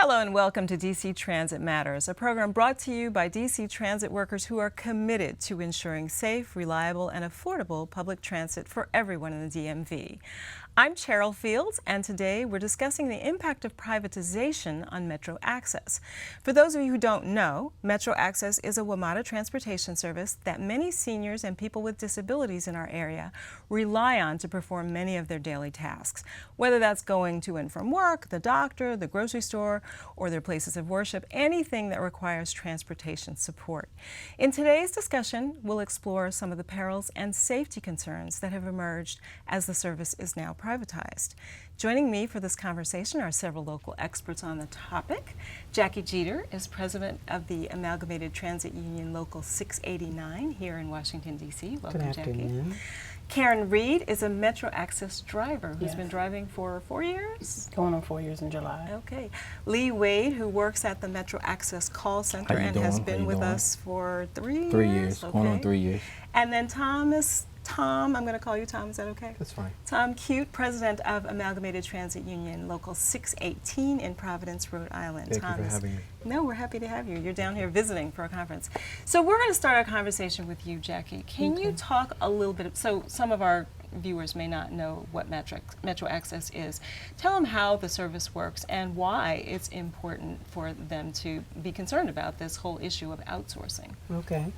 Hello and welcome to DC Transit Matters, a program brought to you by DC Transit workers who are committed to ensuring safe, reliable, and affordable public transit for everyone in the DMV. I'm Cheryl Fields, and today we're discussing the impact of privatization on MetroAccess. For those of you who don't know, MetroAccess is a WMATA transportation service that many seniors and people with disabilities in our area rely on to perform many of their daily tasks, whether that's going to and from work, the doctor, the grocery store, or their places of worship, anything that requires transportation support. In today's discussion, we'll explore some of the perils and safety concerns that have emerged as the service is now privatized. Joining me for this conversation are several local experts on the topic. Jackie Jeter is president of the Amalgamated Transit Union Local 689 here in Washington, D.C. Welcome, Good afternoon. Jackie. Karen Reed is a MetroAccess driver who's been driving for 4 years? Going on 4 years in July. Okay. Lee Wade, who works at the MetroAccess call center and has been with us for 3 years? 3 years, okay. going on 3 years. And then Tom, I'm going to call you Tom, is that okay? That's fine. Tom Cute, president of Amalgamated Transit Union Local 618 in Providence, Rhode Island. Thank you for having me. No, we're happy to have you. You're down here visiting for a conference. So we're going to start our conversation with you, Jackie. Can you talk a little bit, so some of our viewers may not know what MetroAccess is. Tell them how the service works and why it's important for them to be concerned about this whole issue of outsourcing. Okay.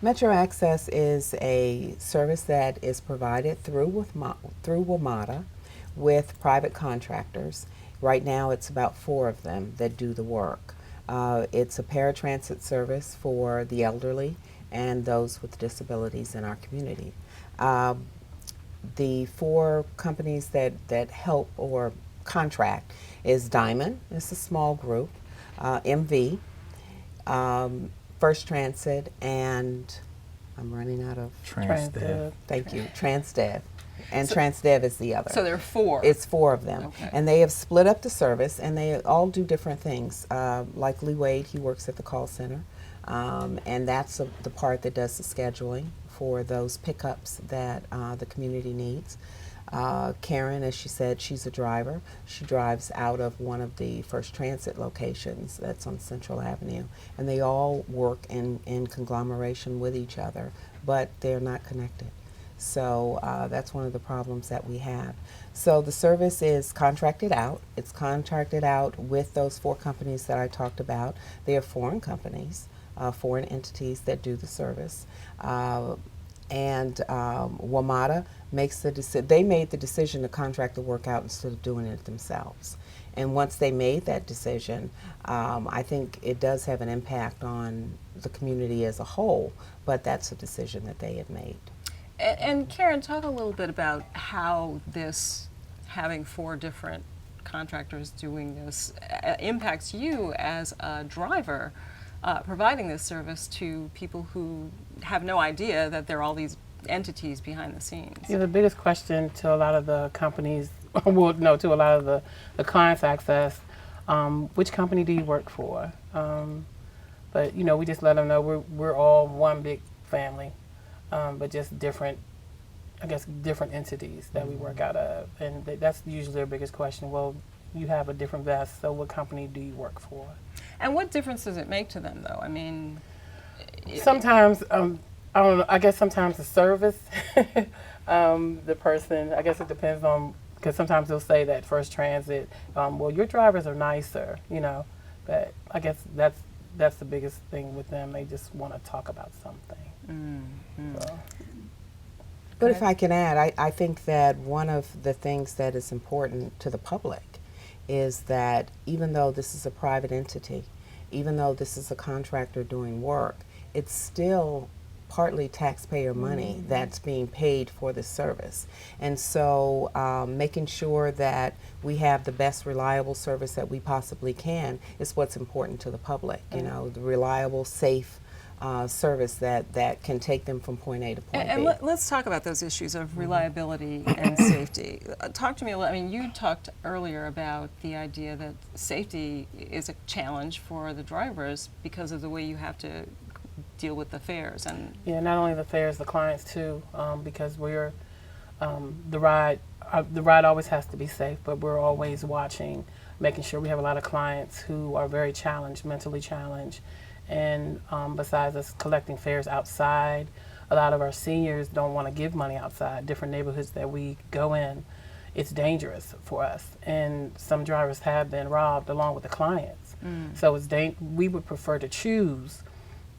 MetroAccess is a service that is provided through WMATA with private contractors. Right now it's about 4 of them that do the work. It's a paratransit service for the elderly and those with disabilities in our community. The 4 companies that help or contract is Diamond, it's a small group, MV, First Transit, and I'm running out of Transdev. Thank you, Transdev. And Transdev is the other. So there are 4. It's 4 of them. Okay. And they have split up the service, and they all do different things. Like Lee Wade, he works at the call center, and that's the part that does the scheduling for those pickups that the community needs. Karen, as she said, she's a driver. She drives out of one of the First Transit locations that's on Central Avenue. And they all work in conglomeration with each other, but they're not connected. So that's one of the problems that we have. So the service is contracted out. It's contracted out with those 4 companies that I talked about. They are foreign companies, foreign entities that do the service. And WMATA makes the decision. They made the decision to contract the work out instead of doing it themselves. And once they made that decision, I think it does have an impact on the community as a whole, but that's a decision that they have made. And Karen, talk a little bit about how this, having 4 different contractors doing this, impacts you as a driver, providing this service to people who have no idea that there are all these entities behind the scenes. Yeah, the biggest question to a lot of the companies, well, no, to a lot of the clients access, which company do you work for? But you know, we just let them know we're all one big family, but just different, I guess, different entities that we work out of, and that's usually their biggest question. Well, you have a different vest, so what company do you work for? And what difference does it make to them, though? I mean, sometimes, I don't know, I guess sometimes the service, the person, I guess it depends on, because sometimes they'll say that First Transit, well, your drivers are nicer, you know, but I guess that's the biggest thing with them. They just want to talk about something. So. But if I can add, I think that one of the things that is important to the public is that even though this is a private entity, even though this is a contractor doing work, it's still partly taxpayer money that's being paid for the service. And so making sure that we have the best reliable service that we possibly can is what's important to the public, you know, the reliable, safe service that can take them from point A to point and B. let's talk about those issues of reliability and safety. Talk to me a little. I mean, you talked earlier about the idea that safety is a challenge for the drivers because of the way you have to deal with the fares. And yeah, not only the fares, the clients too, because we're the ride the ride always has to be safe, but we're always watching, making sure we have a lot of clients who are very challenged, mentally challenged. And besides us collecting fares outside, a lot of our seniors don't want to give money outside. Different neighborhoods that we go in, it's dangerous for us. And some drivers have been robbed along with the clients. So we would prefer to choose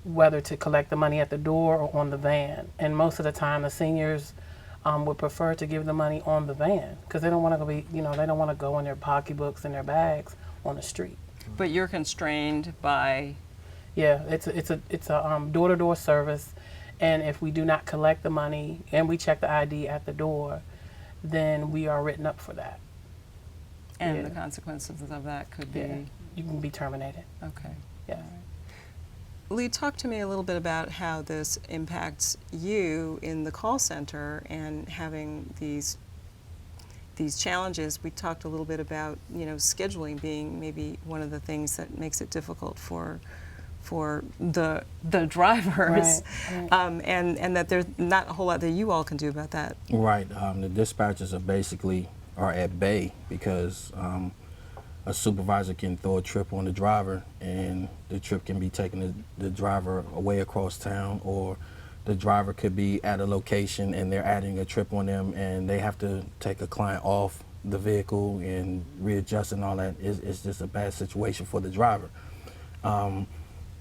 whether to collect the money at the door or on the van. And most of the time, the seniors would prefer to give the money on the van because they don't want to be, they don't want to go in their pocketbooks and their bags on the street. But you're constrained by. Yeah, it's a door-to-door service, and if we do not collect the money and we check the ID at the door, then we are written up for that. And the consequences of that could be. You can be terminated. Okay. Yeah. Lee, talk to me a little bit about how this impacts you in the call center and having these challenges. We talked a little bit about, scheduling being maybe one of the things that makes it difficult for the drivers, Right. And that there's not a whole lot that you all can do about that. Right. The dispatchers are at bay because a supervisor can throw a trip on the driver, and the trip can be taking the driver away across town, or the driver could be at a location and they're adding a trip on them, and they have to take a client off the vehicle and readjust and all that. It's just a bad situation for the driver.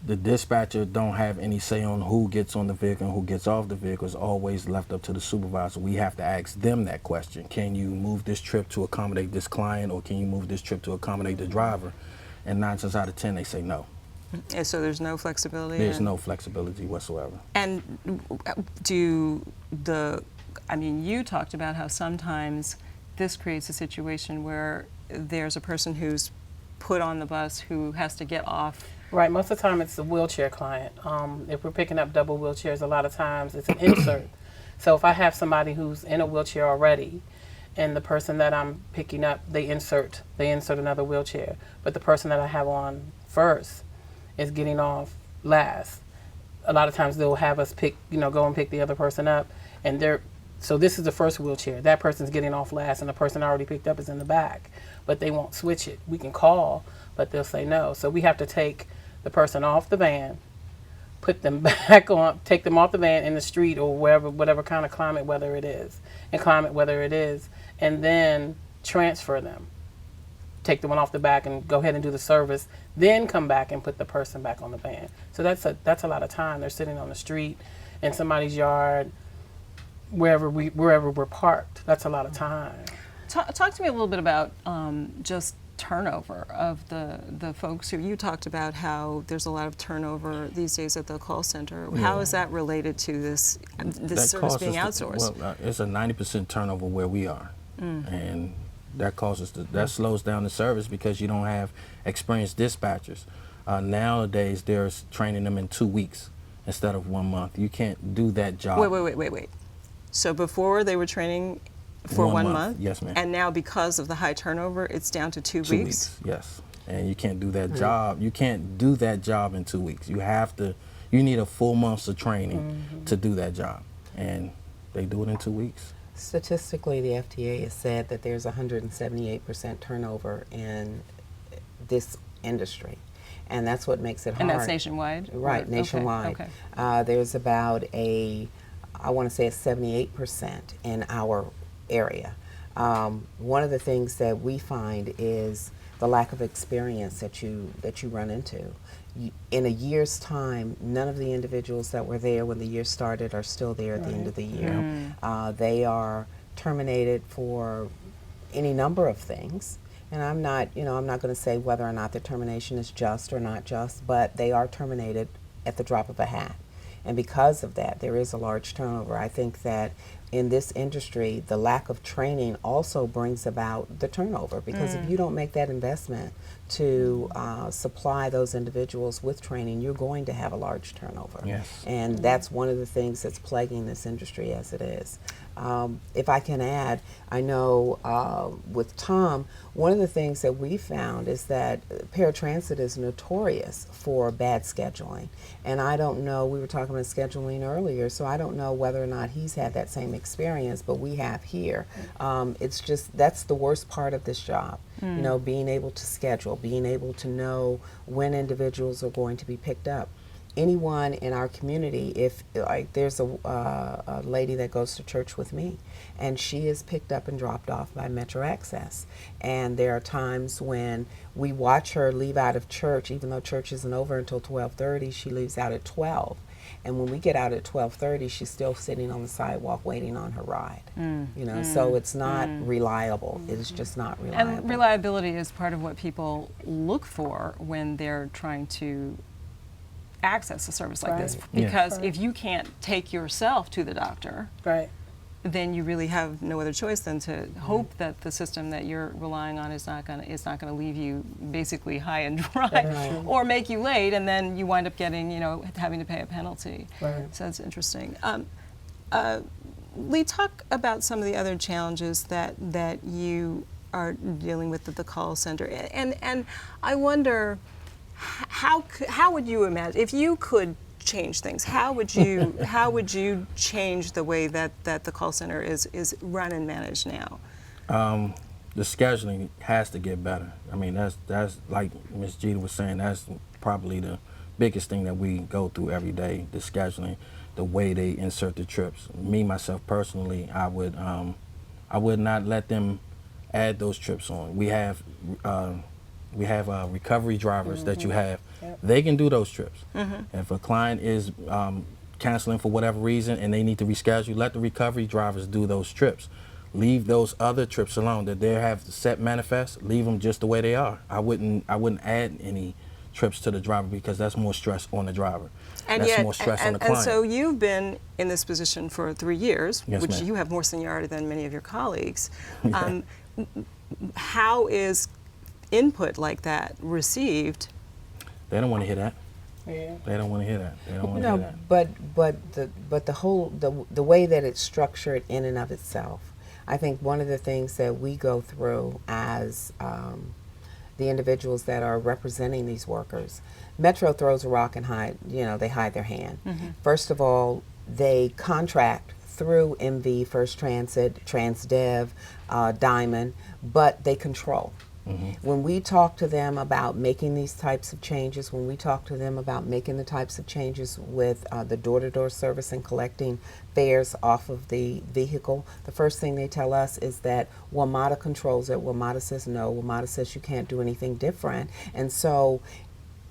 The dispatcher don't have any say on who gets on the vehicle and who gets off the vehicle. It's always left up to the supervisor. We have to ask them that question. Can you move this trip to accommodate this client, or can you move this trip to accommodate the driver? And 9 times out of 10, they say no. And so there's no flexibility? There's no flexibility whatsoever. And you talked about how sometimes this creates a situation where there's a person who's put on the bus who has to get off. Right, most of the time it's a wheelchair client. If we're picking up double wheelchairs, a lot of times it's an insert. So if I have somebody who's in a wheelchair already, and the person that I'm picking up, they insert another wheelchair, but the person that I have on first is getting off last. A lot of times they'll have us go and pick the other person up, and so this is the first wheelchair. That person's getting off last, and the person I already picked up is in the back, but they won't switch it. We can call, but they'll say no. So we have to take the person off the van, put them back on, take them off the van in the street or whatever kind of climate weather it is, and then transfer them. Take the one off the back and go ahead and do the service, then come back and put the person back on the van. So that's a lot of time. They're sitting on the street, in somebody's yard, wherever we're parked. That's a lot of time. Talk to me a little bit about just turnover of the folks who you talked about, how there's a lot of turnover these days at the call center. Yeah. How is that related to this service being outsourced? It's a 90% turnover where we are, and that slows down the service because you don't have experienced dispatchers. Nowadays, there's training them in 2 weeks instead of 1 month. You can't do that job. Wait. So before they were training for 1 month? Yes, ma'am. And now because of the high turnover, it's down to 2 weeks? 2 weeks, yes. And you can't do that job. You can't do that job in 2 weeks. You need a full month of training to do that job. And they do it in 2 weeks. Statistically, the FDA has said that there's 178% turnover in this industry. And that's what makes it hard. And that's nationwide? Right, nationwide. Okay. There's about I want to say 78% in our area. One of the things that we find is the lack of experience that you run into. In a year's time, none of the individuals that were there when the year started are still there at the end of the year. They are terminated for any number of things. And I'm not going to say whether or not the termination is just or not just, but they are terminated at the drop of a hat. And because of that, there is a large turnover. I think that in this industry, the lack of training also brings about the turnover, because if you don't make that investment to supply those individuals with training, you're going to have a large turnover. Yes. And that's one of the things that's plaguing this industry as it is. If I can add, I know with Tom, one of the things that we found is that paratransit is notorious for bad scheduling. And I don't know, we were talking about scheduling earlier, so I don't know whether or not he's had that same experience, but we have here. It's just, that's the worst part of this job. You know, being able to schedule, being able to know when individuals are going to be picked up. Anyone in our community, if like there's a lady that goes to church with me, and she is picked up and dropped off by MetroAccess, and there are times when we watch her leave out of church, even though church isn't over until 12:30, she leaves out at 12. And when we get out at 12:30, she's still sitting on the sidewalk waiting on her ride. You know, so it's not reliable. It's just not reliable. And reliability is part of what people look for when they're trying to access a service like this, Right. because if you can't take yourself to the doctor, Right. then you really have no other choice than to hope that the system that you're relying on is not going to leave you basically high and dry, Right. or make you late, and then you wind up getting, you know, having to pay a penalty. Right. So that's interesting. Lee, talk about some of the other challenges that you are dealing with at the call center, and I wonder, how would you imagine if you could change things? How would you change the way that the call center is run and managed now? The scheduling has to get better. I mean, that's like Ms. Jeter was saying, that's probably the biggest thing that we go through every day, the scheduling, the way they insert the trips. Me, myself personally, I would not let them add those trips on. We have recovery drivers that you have. Yep. They can do those trips. If a client is canceling for whatever reason and they need to reschedule, let the recovery drivers do those trips. Leave those other trips alone that they have set manifest. Leave them just the way they are. I wouldn't add any trips to the driver, because that's more stress on the driver. And that's yet, more stress on the client. And so you've been in this position for 3 years, Yes, which ma'am. you have more seniority than many of your colleagues. How is input like that received? They don't want to hear that. Yeah. They don't want to hear that. They don't want to No, hear that. but the way that it's structured in and of itself, I think one of the things that we go through as the individuals that are representing these workers, Metro throws a rock and they hide their hand. First of all, they contract through MV, First Transit, Transdev, Diamond, but they control. When we talk to them about making these types of changes, when we talk to them about making the types of changes with the door-to-door service and collecting fares off of the vehicle, the first thing they tell us is that WMATA controls it. WMATA says no. WMATA says you can't do anything different. And so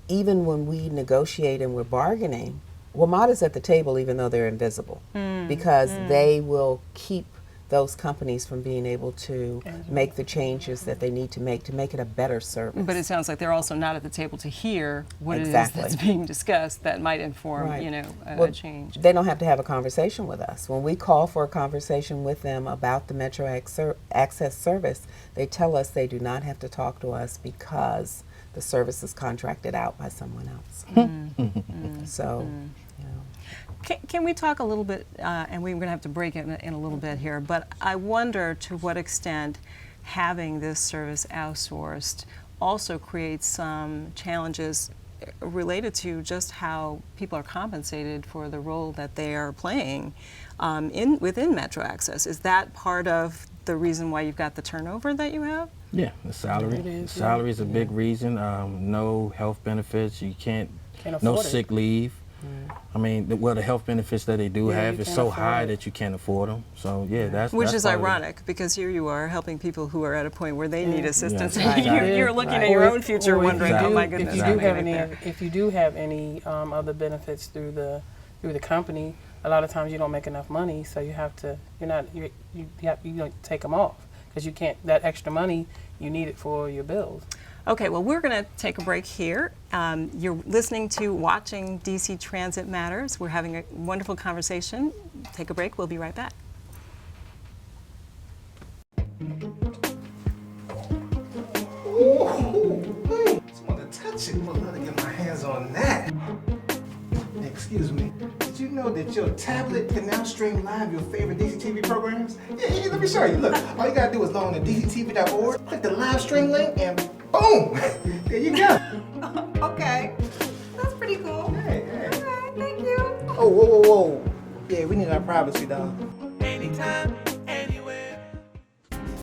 even when we negotiate and we're bargaining, WMATA's at the table even though they're invisible, because they will keep those companies from being able to make the changes that they need to make it a better service. But it sounds like they're also not at the table to hear what Exactly. it is that's being discussed that might inform, Right. a Well, change. They don't have to have a conversation with us. When we call for a conversation with them about the MetroAccess service, they tell us they do not have to talk to us because the service is contracted out by someone else. So, you know. Can we talk a little bit, and we're going to have to break it in a little bit here, but I wonder to what extent having this service outsourced also creates some challenges related to just how people are compensated for the role that they are playing within MetroAccess. Is that part of the reason why you've got the turnover that you have? Yeah, the salary. It is, The salary is a big reason. No health benefits. You can't no afford it. sick leave. I mean, the health benefits that they do Yeah, have you is can't so afford high it. that you can't afford them. So yeah, that's Which that's is part of it. ironic, because here you are helping people who are at a point where they need assistance, Yes, and exactly. you're looking at Or your if- own future or if wondering, you oh do- my goodness, if you I'm do have gonna any, get there. if you do have any other benefits through the company, a lot of times you don't make enough money, so you have to you take them off, because you can't, that extra money you need it for your bills. Okay, well, we're going to take a break here. You're listening to Watching DC Transit Matters. We're having a wonderful conversation. Take a break. We'll be right back. Just want to touch it. I'd love to get my hands on that. Excuse me. Did you know that your tablet can now stream live your favorite DCTV programs? Yeah, let me show you. Look, all you gotta do is log on to DCTV.org, click the live stream link, and boom! There you go. Okay, that's pretty cool. Hey, hey. Okay, thank you. Oh, whoa, whoa, whoa. Yeah, we need our privacy, dog. anytime.